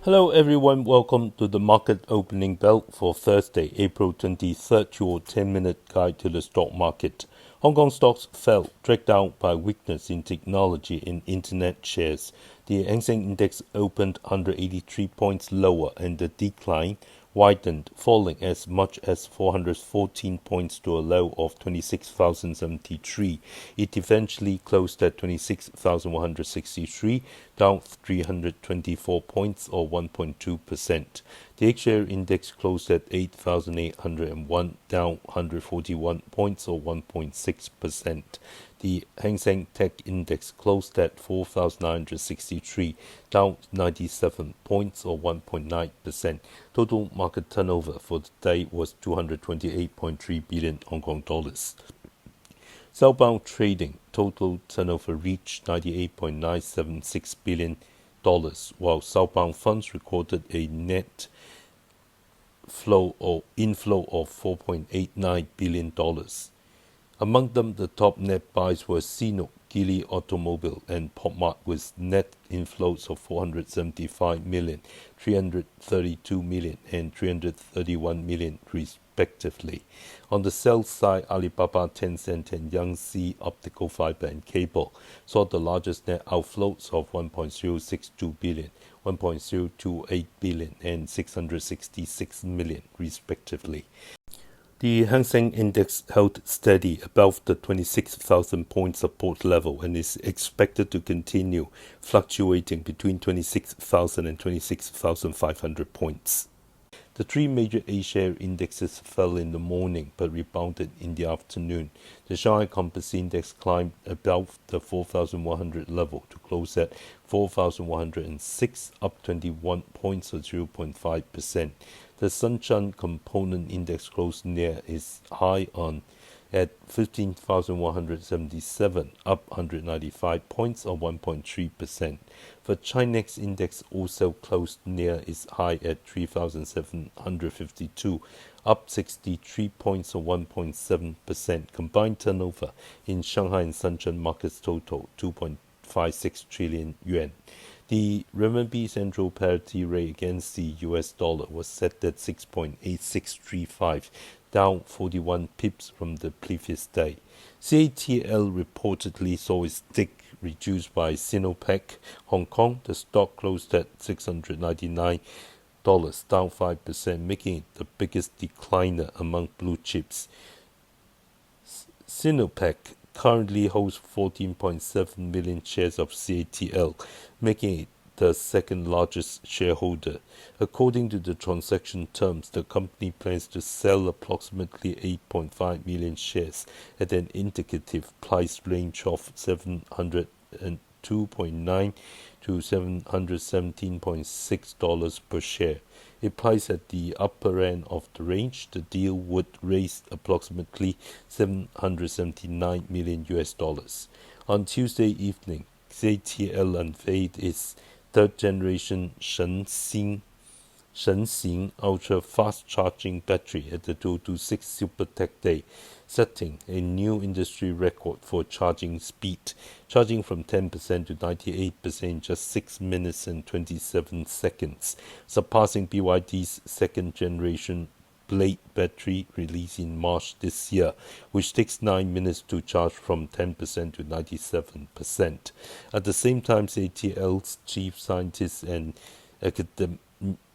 Hello everyone, welcome to the market opening bell for Thursday, April 23rd, your 10-minute guide to the stock market. Hong Kong stocks fell, dragged down by weakness in technology and internet shares. The Shenxing index opened 183 points lower and the decline widened, falling as much as 414 points to a low of 26,073. It eventually closed at 26,163, down 324 points or 1.2%. The H-share index closed at 8,801, down 141 points or 1.6%. The Yidu Tech index closed at 4,963, down 97 points or 1.9%. Total market turnover for the day was 228.3 billion Hong Kong dollars. Southbound trading total turnover reached 98.976 billion dollars, while Southbound funds recorded a net inflow of 4.89 billion dollars. Among them, the top net buys were CNOOC, Geely Automobile, and PopMart with net inflows of 475 million, 332 million, and 331 million respectively. On the sales side, Alibaba, Tencent, and Yangtze Optical Fiber and Cable saw the largest net outflows of 1.062 billion, 1.028 billion, and 666 million respectively. The Hang Index held steady above the 26,000 point support level and is expected to continue fluctuating between 26,000 and 26,500 points. The three major A-share indexes fell in the morning but rebounded in the afternoon. The Shanghai Composite Index climbed above the 4,100 level to close at 4,106, up 21 points or 0.5%. The Shenzhen Component Index closed near its high at 15,177, up 195 points or 1.3%. The Chinex Index also closed near its high at 3,752, up 63 points or 1.7%. Combined turnover in Shanghai and Shenzhen markets total 2.56 trillion yuan. The renminbi central parity rate against the US dollar was set at 6.8635, down 41 pips from the previous day. CATL reportedly saw its stake reduced by Sinopec Hong Kong. The stock closed at $699, down 5%, making it the biggest decliner among blue chips. Sinopec currently holds 14.7 million shares of CATL, making it the second largest shareholder. According to the transaction terms, the company plans to sell approximately 8.5 million shares at an indicative price range of $702.9 to $717.6 per share. If priced at the upper end of the range, the deal would raise approximately $779 million US. On Tuesday evening, CATL unveiled its third-generation Shenxing ultra-fast charging battery at the 2026 Super Tech Day, setting a new industry record for charging speed, charging from 10% to 98% in just 6 minutes and 27 seconds, surpassing BYD's second-generation Blade battery released in March this year, which takes 9 minutes to charge from 10% to 97%. At the same time, CATL's chief scientist and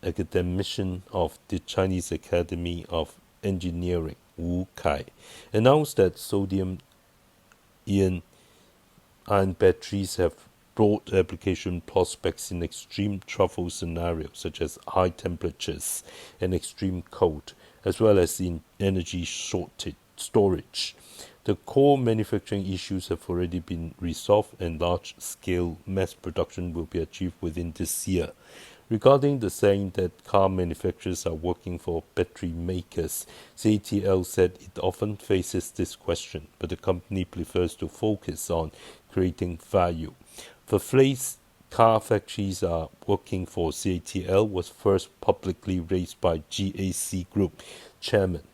academician of the Chinese Academy of Engineering, Wu Kai, announced that sodium-ion batteries have broad application prospects in extreme travel scenarios such as high temperatures and extreme cold, as well as in energy storage. The core manufacturing issues have already been resolved and large-scale mass production will be achieved within this year. Regarding the saying that car manufacturers are working for battery makers, CATL said it often faces this question, but the company prefers to focus on creating value. The phrase car factories are working for CATL was first publicly raised by GAC Group chairman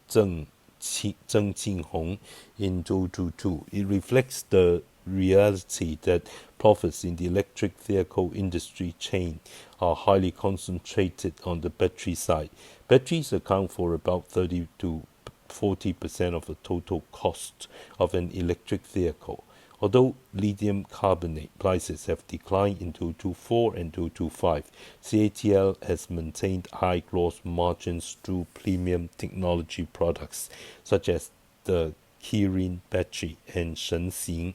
Zheng Qinghong in 2022. It reflects the reality that profits in the electric vehicle industry chain are highly concentrated on the battery side. Batteries account for about 30 to 40% of the total cost of an electric vehicle. Although lithium carbonate prices have declined in 2024 and 2025, CATL has maintained high gross margins through premium technology products such as the Kirin battery and Shenxing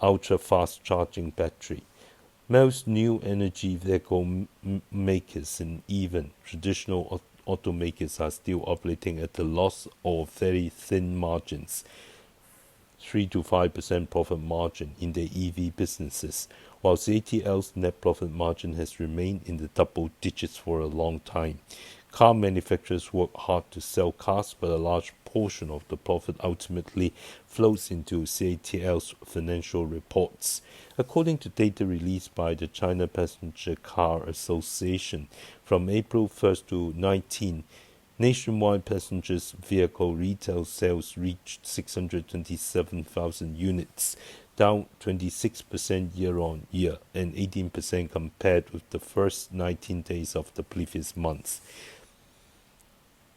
ultra-fast charging battery. Most new energy vehicle makers and even traditional automakers are still operating at a loss or very thin margins, 3 to 5% profit margin in their EV businesses, while CATL's net profit margin has remained in the double digits for a long time. Car manufacturers work hard to sell cars, but a large portion of the profit ultimately flows into CATL's financial reports. According to data released by the China Passenger Car Association from April 1st to 19, nationwide passenger vehicle retail sales reached 627,000 units, down 26% year-on-year and 18% compared with the first 19 days of the previous month.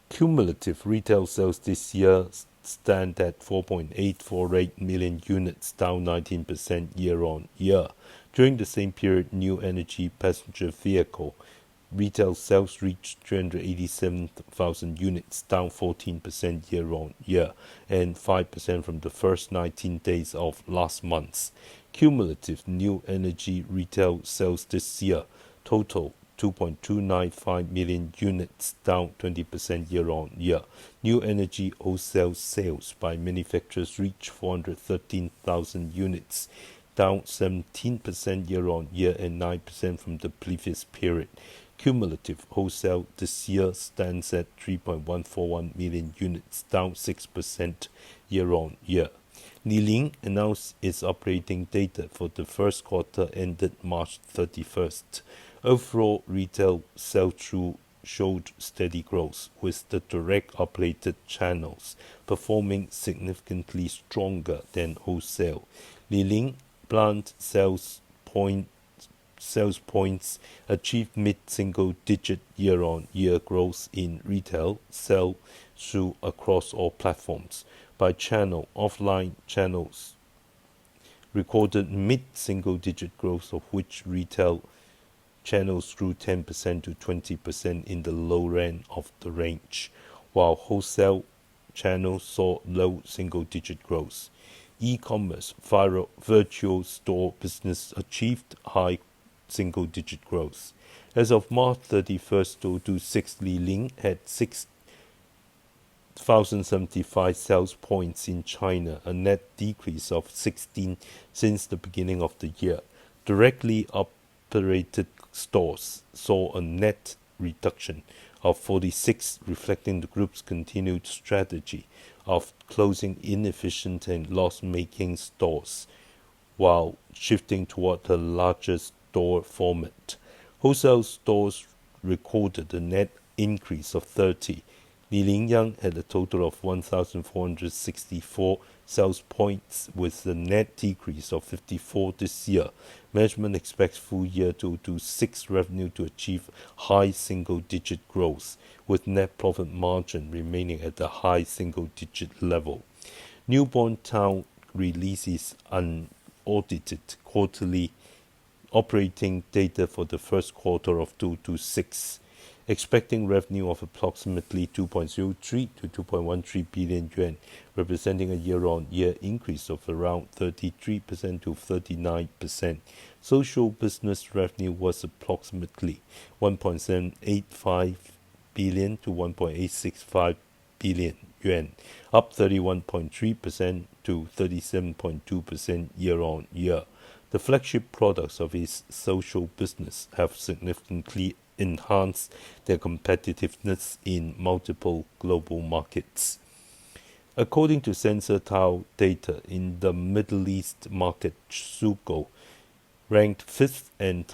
Cumulative retail sales this year stand at 4.848 million units, down 19% year-on-year. During the same period, new energy passenger vehicle retail sales reached 387,000 units, down 14% year-on-year and 5% from the first 19 days of last month. Cumulative new energy retail sales this year total 2.295 million units, down 20% year-on-year. New energy wholesale sales by manufacturers reached 413,000 units, down 17% year-on-year and 9% from the previous period. Cumulative wholesale this year stands at 3.141 million units, down 6% year-on-year. Li announced its operating data for the first quarter ended March 31st. Overall retail sell-through showed steady growth, with the direct operated channels performing significantly stronger than wholesale. Li plant sales points achieved mid-single-digit year-on-year growth in retail sell-through across all platforms. By channel, offline channels recorded mid-single-digit growth, of which retail channels grew 10% to 20% in the low end of the range, while wholesale channels saw low single-digit growth. E-commerce virtual store business achieved high single-digit growth. As of March 31st, 2026, Li had 6,075 sales points in China, a net decrease of 16 since the beginning of the year. Directly operated stores saw a net reduction of 46, reflecting the group's continued strategy of closing inefficient and loss-making stores while shifting toward a larger store format. Wholesale stores recorded a net increase of 30. Li had a total of 1,464 sales points, with a net decrease of 54 this year. Management expects full year 2026 revenue to achieve high single-digit growth, with net profit margin remaining at the high single-digit level. Newborn Town releases unaudited quarterly operating data for the first quarter of 2026, expecting revenue of approximately 2.03 to 2.13 billion yuan, representing a year-on-year increase of around 33% to 39%. Social business revenue was approximately 1.785 billion to 1.865 billion yuan, up 31.3% to 37.2% year-on-year. The flagship products of its social business have significantly enhanced their competitiveness in multiple global markets. According to Sensor Tower data, in the Middle East market, Sugo ranked 5th and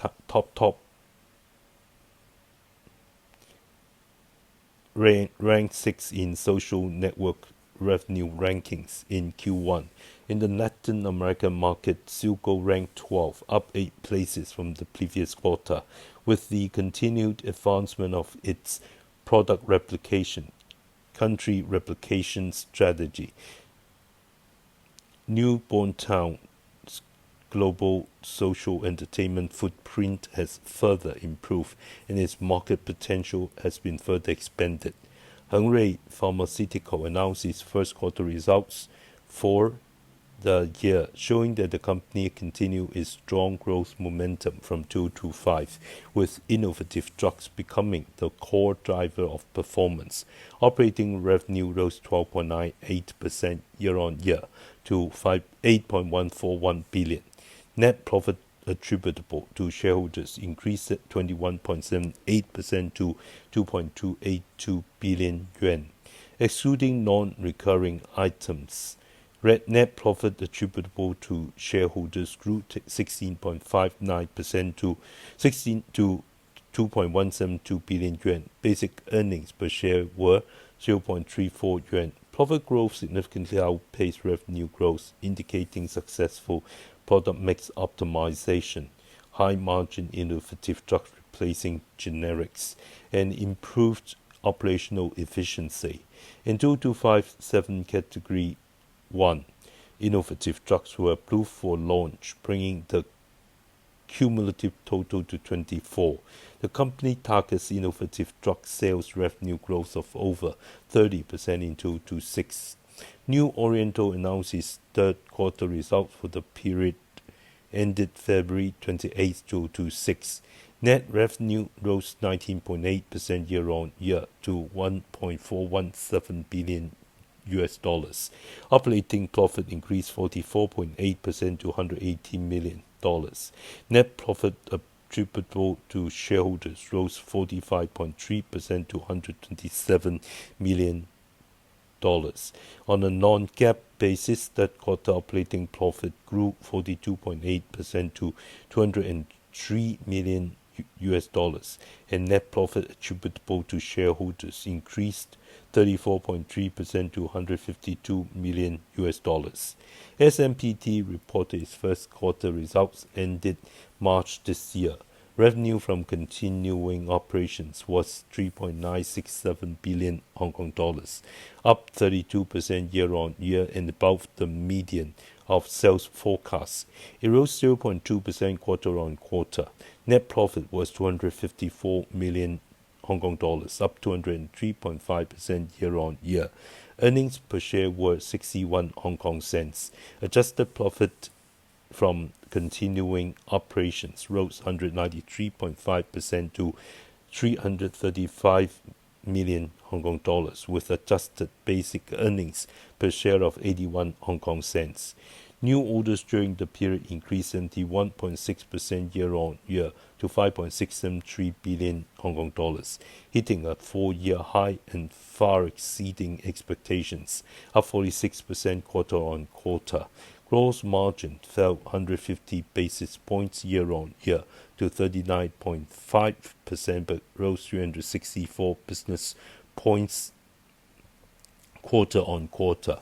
ranked 6th in social network revenue rankings in Q1. In the Latin American market, Silco ranked 12, up 8 places from the previous quarter, with the continued advancement of its product replication, country replication strategy. Newborn Town's global social entertainment footprint has further improved, and its market potential has been further expanded. Hengrui Pharmaceutical announced its first quarter results for the year, showing that the company continued its strong growth momentum from 2025, with innovative drugs becoming the core driver of performance. Operating revenue rose 12.98% year-on-year to 8.141 billion. Net profit attributable to shareholders increased 21.78% to 2.282 billion yuan. Excluding non-recurring items, net profit attributable to shareholders grew 16.59% to 2.172 billion yuan. Basic earnings per share were 0.34 yuan. Profit growth significantly outpaced revenue growth, indicating successful product mix optimization, high margin innovative drugs replacing generics, and improved operational efficiency. In 2257 Category 1, innovative drugs were approved for launch, bringing the cumulative total to 24. The company targets innovative drug sales revenue growth of over 30% in 2026. New Oriental announced its third quarter results for the period ended February 28, 2026. Net revenue rose 19.8% year-on-year to $1.417 billion. Operating profit increased 44.8% to $118 million. Net profit attributable to shareholders rose 45.3% to $127 million. On a non-GAAP basis, third quarter operating profit grew 42.8% to $203 million, and net profit attributable to shareholders increased 34.3% to $152 million. ASMPT reported its first quarter results ended March this year. Revenue from continuing operations was 3.967 billion Hong Kong dollars, up 32% year-on-year and above the median of sales forecasts. It rose 0.2% quarter-on-quarter. Net profit was 254 million Hong Kong dollars, up 203.5% year-on-year. Earnings per share were 61 Hong Kong cents. Adjusted profit from continuing operations rose 193.5% to 335 million Hong Kong dollars, with adjusted basic earnings per share of 81 Hong Kong cents. New orders during the period increased 71.6% year-on-year to 5.673 billion Hong Kong dollars, hitting a 4-year high and far exceeding expectations, up 46% quarter-on-quarter. Gross margin fell 150 basis points year-on-year to 39.5%, but rose 364 business points quarter-on-quarter.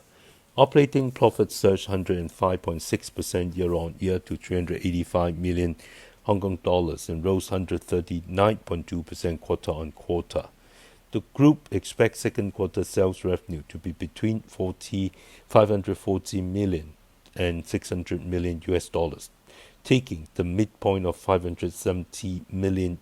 Operating profit surged 105.6% year-on-year to 385 million Hong Kong dollars and rose 139.2% quarter-on-quarter. The group expects second quarter sales revenue to be between 540 million and $600 million, taking the midpoint of $570 million.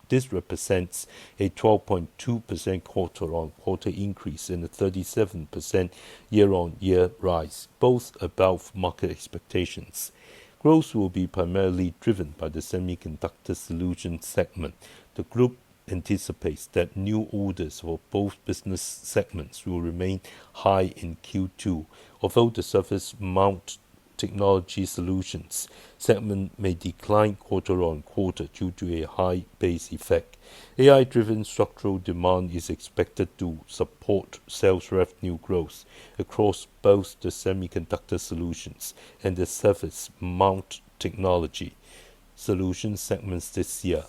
This represents a 12.2% quarter-on-quarter increase and a 37% year-on-year rise, both above market expectations. Growth will be primarily driven by the Semiconductor Solutions segment. The group anticipates that new orders for both business segments will remain high in Q2, although the Surface Mount Technology Solutions segment may decline quarter-on-quarter due to a high base effect. AI-driven structural demand is expected to support sales revenue growth across both the Semiconductor Solutions and the Surface Mount Technology Solutions segments this year.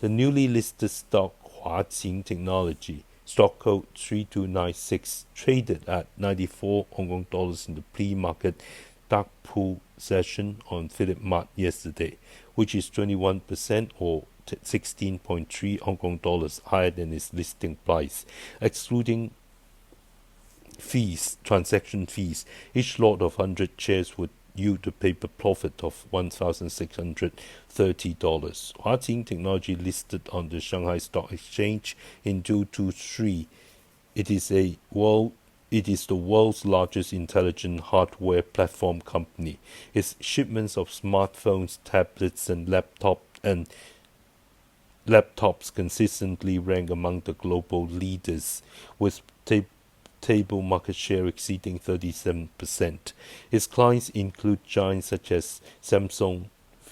The newly listed stock Huaqing Technology Stock code 3296, traded at 94 Hong Kong dollars in the pre-market dark pool session on Philip Mart yesterday, which is 21% or 16.3 Hong Kong dollars higher than its listing price. Excluding transaction fees, each lot of 100 shares would yield a paper profit of $1,630. Huajing Technology listed on the Shanghai Stock Exchange in 2023. It is the world's largest intelligent hardware platform company. Its shipments of smartphones, tablets, and laptops consistently rank among the global leaders, with table market share exceeding 37%. Its clients include giants such as Samsung,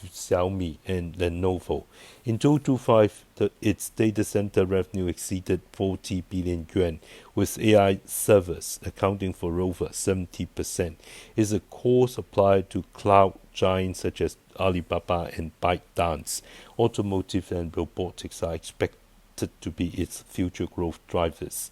Xiaomi, and Lenovo. In 2025, its data center revenue exceeded 40 billion yuan, with AI servers accounting for over 70%. It is a core supplier to cloud giants such as Alibaba and ByteDance. Automotive and robotics are expected to be its future growth drivers.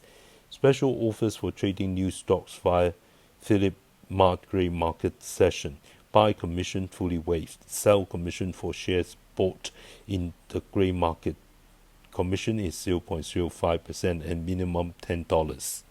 Special offers for trading new stocks via Philip Mart Grey Market session. Buy commission fully waived. Sell commission for shares bought in the grey market. Commission is 0.05% and minimum $10.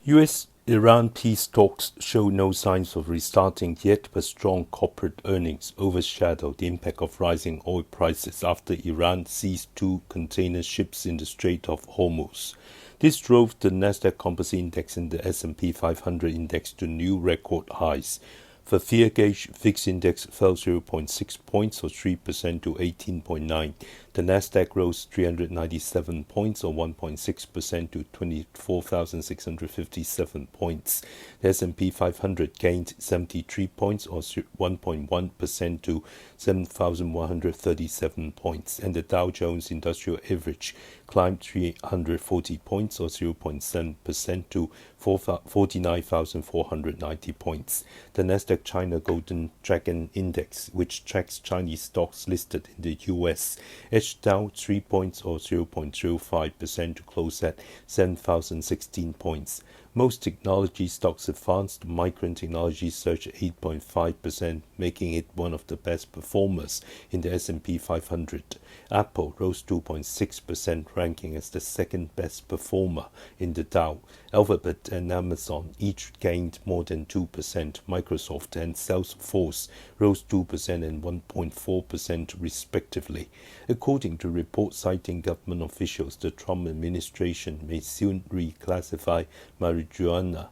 US-Iran peace talks show no signs of restarting yet, but strong corporate earnings overshadow the impact of rising oil prices after Iran seized 2 container ships in the Strait of Hormuz. This drove the Nasdaq Composite Index and the S&P 500 Index to new record highs. The fear gauge VIX index fell 0.6 points or 3% to 18.9. The Nasdaq rose 397 points or 1.6% to 24,657 points. The S&P 500 gained 73 points or 1.1% to 7,137 points, and the Dow Jones Industrial Average climbed 340 points or 0.7% to 49,490 points. The Nasdaq China Golden Dragon Index, which tracks Chinese stocks listed in the US, edged down 3 points or 0.05% to close at 7,016 points. Most technology stocks advanced. Micron Technology surged 8.5%, making it one of the best performers in the S&P 500. Apple rose 2.6%, ranking as the second best performer in the Dow. Alphabet and Amazon each gained more than 2%. Microsoft and Salesforce rose 2% and 1.4% respectively. According to reports citing government officials, the Trump administration may soon reclassify marijuana,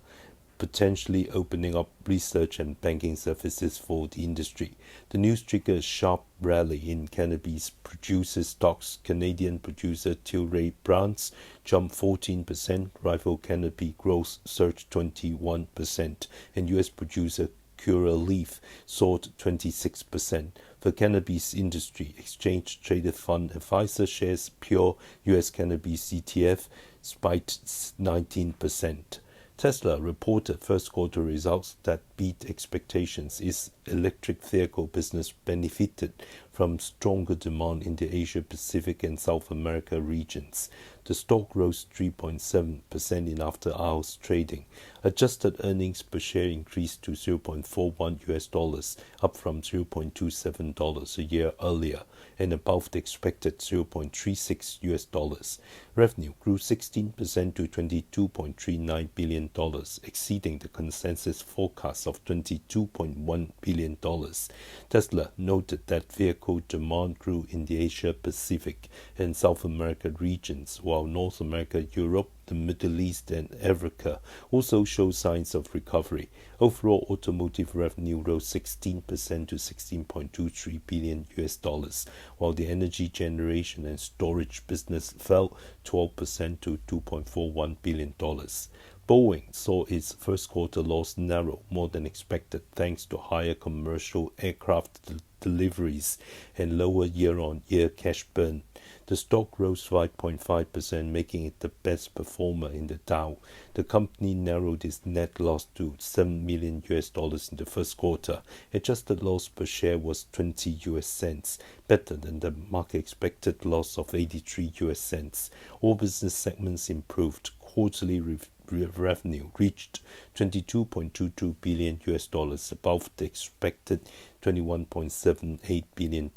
potentially opening up research and banking services for the industry. The news triggered a sharp rally in cannabis producer stocks. Canadian producer Tilray Brands jumped 14%, rival Canopy Growth surged 21%, and US producer Curaleaf soared 26%. The cannabis industry, exchange-traded fund advisor shares Pure US Cannabis ETF spiked 19%. Tesla reported first quarter results that beat expectations. Its electric vehicle business benefited from stronger demand in the Asia Pacific and South America regions. The stock rose 3.7% in after-hours trading. Adjusted earnings per share increased to $0.41, up from $0.27 a year earlier, and above the expected $0.36. Revenue grew 16% to $22.39 billion, exceeding the consensus forecast of $22.1 billion. Tesla noted that vehicle demand grew in the Asia Pacific and South America regions, while North America, Europe, the Middle East, and Africa also show signs of recovery. Overall, automotive revenue rose 16% to $16.23 billion, while the energy generation and storage business fell 12% to $2.41 billion. Boeing saw its first quarter loss narrow more than expected thanks to higher commercial aircraft deliveries and lower year-on-year cash burn. The stock rose 5.5%, making it the best performer in the Dow. The company narrowed its net loss to $7 million in the first quarter. Adjusted loss per share was 20 US cents, better than the market expected loss of 83 US cents. All business segments improved. Quarterly revenue reached $22.22 billion, above the expected $21.78 billion.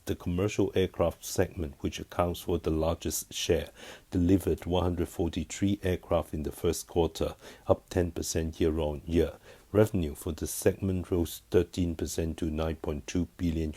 The commercial aircraft segment, which accounts for the largest share, delivered 143 aircraft in the first quarter, up 10% year-on-year. Revenue for the segment rose 13% to $9.2 billion,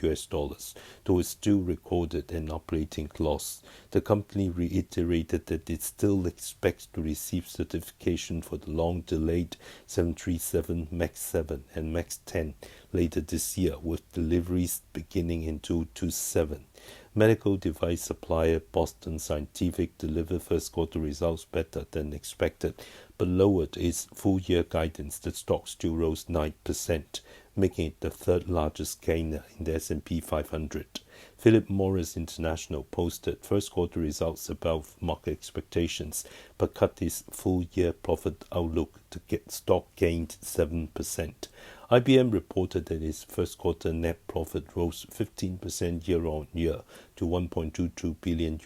though it still recorded an operating loss. The company reiterated that it still expects to receive certification for the long-delayed 737 MAX 7 and MAX 10 later this year, with deliveries beginning in 2027. Medical device supplier Boston Scientific delivered first quarter results better than expected, but lowered its full-year guidance. The stock still rose 9%, making it the third largest gainer in the S&P 500. Philip Morris International posted first quarter results above market expectations, but cut its full-year profit outlook. The stock gained 7%. IBM reported that its first quarter net profit rose 15% year-on-year to $1.22 billion.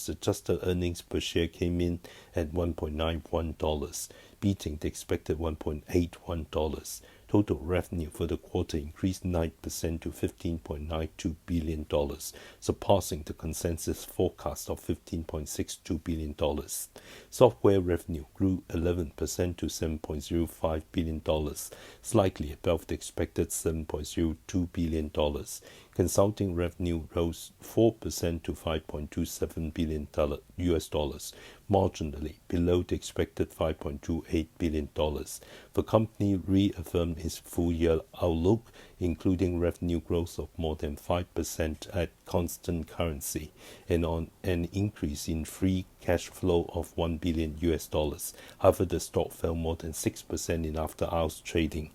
Adjusted earnings per share came in at $1.91, beating the expected $1.81. Total revenue for the quarter increased 9% to $15.92 billion, surpassing the consensus forecast of $15.62 billion. Software revenue grew 11% to $7.05 billion, slightly above the expected $7.02 billion. Consulting revenue rose 4% to $5.27 billion, marginally below the expected $5.28 billion. The company reaffirmed its full-year outlook, including revenue growth of more than 5% at constant currency and on an increase in free cash flow of $1 billion. However, the stock fell more than 6% in after-hours trading.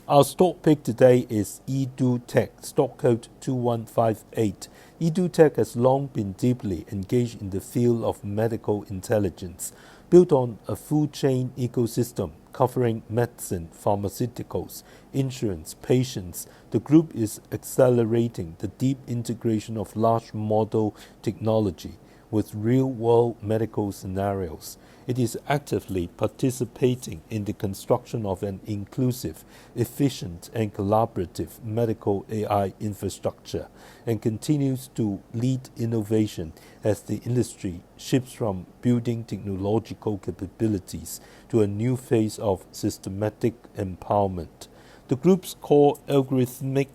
Our stock pick today is Yidu Tech, stock code 2158. Yidu Tech has long been deeply engaged in the field of medical intelligence, built on a food chain ecosystem covering medicine, pharmaceuticals, insurance, patients. The group is accelerating the deep integration of large model technology with real-world medical scenarios. It is actively participating in the construction of an inclusive, efficient, and collaborative medical AI infrastructure and continues to lead innovation as the industry shifts from building technological capabilities to a new phase of systematic empowerment. The group's core algorithmic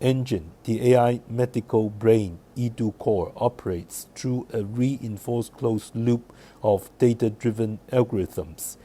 engine, the AI medical brain, Yidu Core, operates through a reinforced closed loop of data-driven algorithms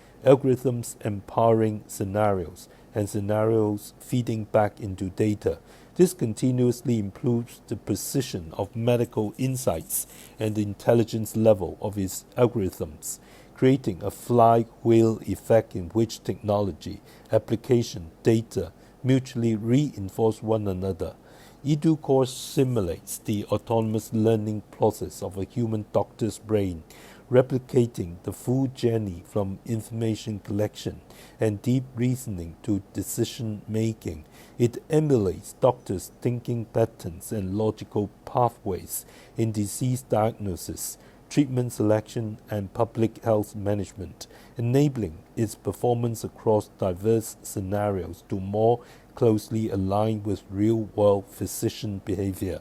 empowering scenarios, and scenarios feeding back into data. This continuously improves the precision of medical insights and the intelligence level of its algorithms, creating a flywheel effect in which technology, application, data mutually reinforce one another. Yidu Core simulates the autonomous learning process of a human doctor's brain, replicating the full journey from information collection and deep reasoning to decision making. It emulates doctors' thinking patterns and logical pathways in disease diagnosis, treatment selection, and public health management, enabling its performance across diverse scenarios to more closely align with real-world physician behavior.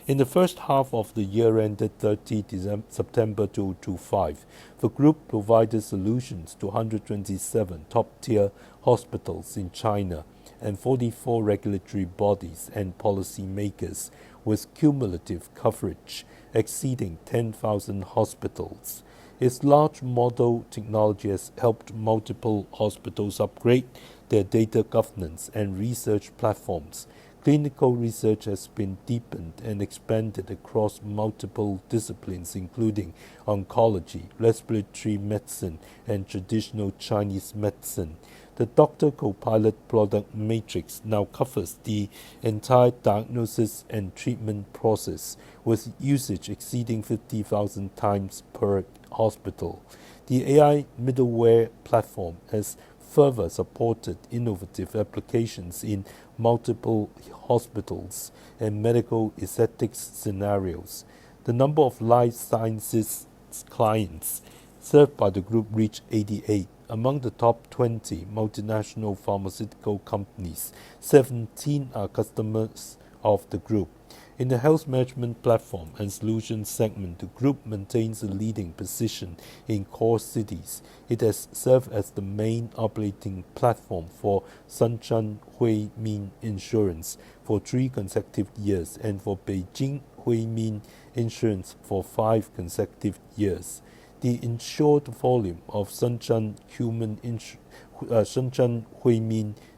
In the first half of the year ended 30 September 2025, the group provided solutions to 127 top-tier hospitals in China and 44 regulatory bodies and policymakers, with cumulative coverage exceeding 10,000 hospitals. Its large model technology has helped multiple hospitals upgrade their data governance and research platforms. Clinical research has been deepened and expanded across multiple disciplines, including oncology, respiratory medicine, and traditional Chinese medicine. The Doctor Copilot product matrix now covers the entire diagnosis and treatment process, with usage exceeding 50,000 times per hospital. The AI middleware platform has further supported innovative applications in multiple hospitals and medical aesthetics scenarios. The number of life sciences clients served by the group reached 88. Among the top 20 multinational pharmaceutical companies, 17 are customers of the group. In the health management platform and solutions segment, the group maintains a leading position in core cities. It has served as the main operating platform for Sunshine Huimin Insurance for 3 consecutive years and for Beijing Huimin Insurance for 5 consecutive years. The insured volume of Sunshine Huimin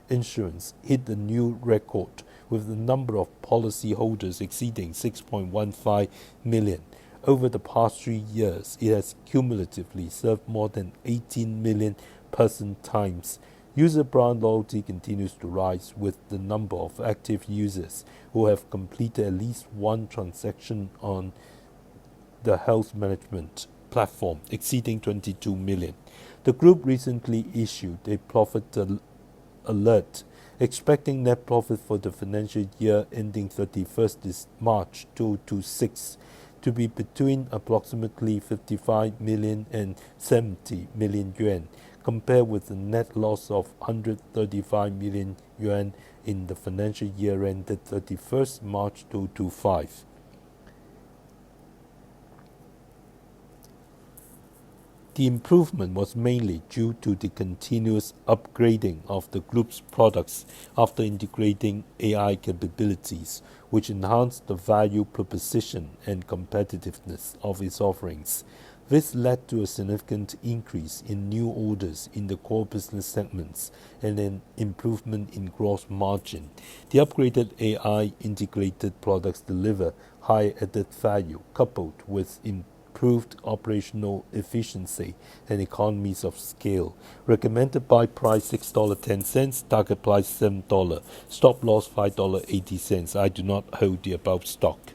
Insurance hit a new record, with the number of policyholders exceeding 6.15 million. Over the past 3 years, it has cumulatively served more than 18 million person times. User brand loyalty continues to rise, with the number of active users who have completed at least one transaction on the health management platform exceeding 22 million. The group recently issued a profit alert, expecting net profit for the financial year ending 31st March 2026 to be between approximately 55 million and 70 million yuan, compared with a net loss of 135 million yuan in the financial year ended 31st March 2025. The improvement was mainly due to the continuous upgrading of the group's products after integrating AI capabilities, which enhanced the value proposition and competitiveness of its offerings. This led to a significant increase in new orders in the core business segments and an improvement in gross margin. The upgraded AI integrated products deliver high added value, coupled with improved operational efficiency and economies of scale. Recommended buy price $6.10, target price $7, stop loss $5.80. I do not hold the above stock.